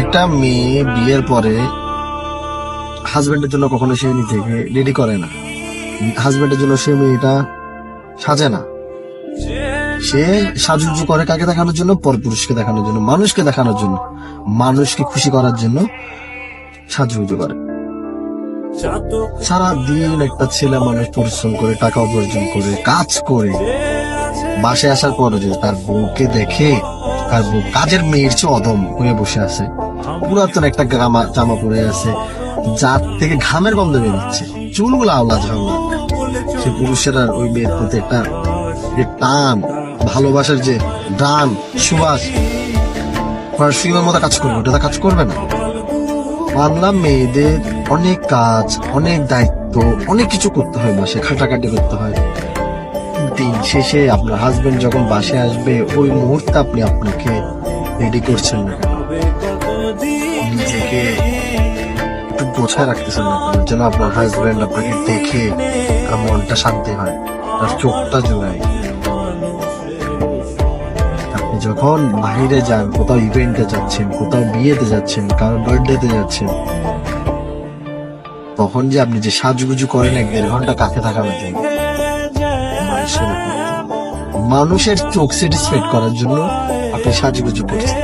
একটা মেয়ে বিয়ের পরে হাজবেন্ডের জন্য কখনো সে নিজেকে রেডি করে না, হাজবেন্ডের জন্য সে মেয়েটা সাজে না। সে সাজুগুজু করে কাকে দেখানোর জন্য? পরপুরুষকে দেখানোর জন্য, মানুষকে দেখানোর জন্য, মানুষকে খুশি করার জন্য সাজুগুজু করে। সারা দিন একটা ছেলে মানুষ পরিশ্রম করে, টাকা উপার্জন করে, কাজ করে, বাসায় আসার পরে যে তার বউকে দেখে, তার বউ কাজের মেয়ের চেয়ে অদম হয়ে বসে আছে, পুরাতন একটা জামা পরে আছে, যার থেকে ঘামের গন্ধ বেরোচ্ছে, চুলগুলো আওলা ঝাওলা, সে পুরুষের আর ওই মেয়ের প্রতি একটা যে টান, ভালোবাসার যে ডান সুবাস পারফিউমের মতো কাজ করবে, ওটা কাজ করবে না। মানলাম মেয়েদের অনেক কাজ, অনেক দায়িত্ব, অনেক কিছু করতে হয়, বাসে খাটাখাটি করতে হয়। দিন শেষে আপনার হাজবেন্ড যখন বাসে আসবে, ওই মুহূর্তে আপনি আপনাকে রেডি করছেন না কেন? নিজেকে একটু গোছায় রাখতেছেন না কেন, যেন আপনার হাজবেন্ড আপনাকে দেখে তার মনটা শান্তি হয়, তার চোখটা জোড়ায়। আপনি যখন বাইরে যান, কোথাও ইভেন্টে যাচ্ছেন, কোথাও বিয়েতে যাচ্ছেন, কারোর বার্থডেতে যাচ্ছেন, তখন যে আপনি যে সাজুগুজু করেন 1-1.5 ঘন্টা কাকে থাকানোর জন্য, মানুষের চোখ স্যাটিসফাইড করার জন্য আপনি সাজুগুজু করছেন।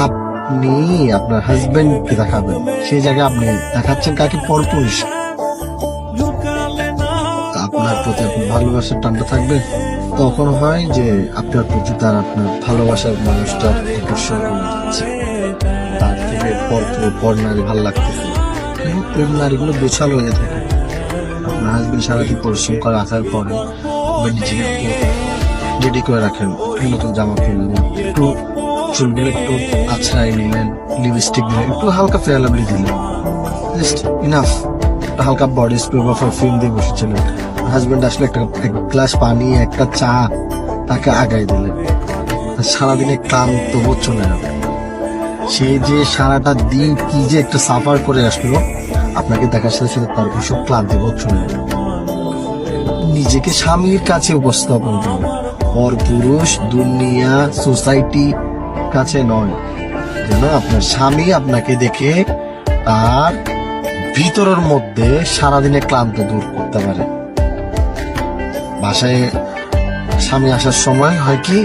আপনি আপনার হাজবেন্ডকে দেখাবেন, সেই জায়গায় আপনি দেখাচ্ছেন কাকে? পরপুরুষ। আপনার প্রতি আপনার ভালোবাসার টানটা থাকবে, তখন হয় যে আপনার প্রতি তার আপনার ভালোবাসার মানুষটার আকর্ষণ কমে যাচ্ছে, তার থেকে পর নারী ভালো লাগতেছে। প্রেম নারীগুলো গোছালো হয়ে থাকে। আপনার হাজবেন্ড সারাদিন পরিশ্রম করে আসার পরে নিজেকে রেডি করে রাখেন, নতুন জামা কিনলেন, একটু চুলগুলো একটু আছড়াই নিলেন, লিপস্টিক দিলেন, একটু হালকা ফেয়ার লাভলি দিলেন, জাস্ট ইনাফ। হালকা বডি স্প্রে বা পারফিউম দিয়ে বসেছিলেন, হাজবেন্ড আসলে একটা গ্লাস পানি, একটা চা তাকে আগাই দিলেন, সারাদিনে ক্লান্ত বোধ চলে যাবে। সে যে সারাটা দিন কি যে একটা সাফার করে আসলো, আপনাকে দেখার সাথে সাথে তার সব ক্লান্তি বোধ চলে যাবে। নিজেকে স্বামীর কাছে উপস্থাপন করবে, পরপুরুষ, দুনিয়া, সোসাইটি কাছে নয়, যেন আপনার স্বামী আপনাকে দেখে তার ভিতরের মধ্যে সারাদিনে ক্লান্ত দূর করতে পারে। বাসায় স্বামী আসার সময় হয় কি,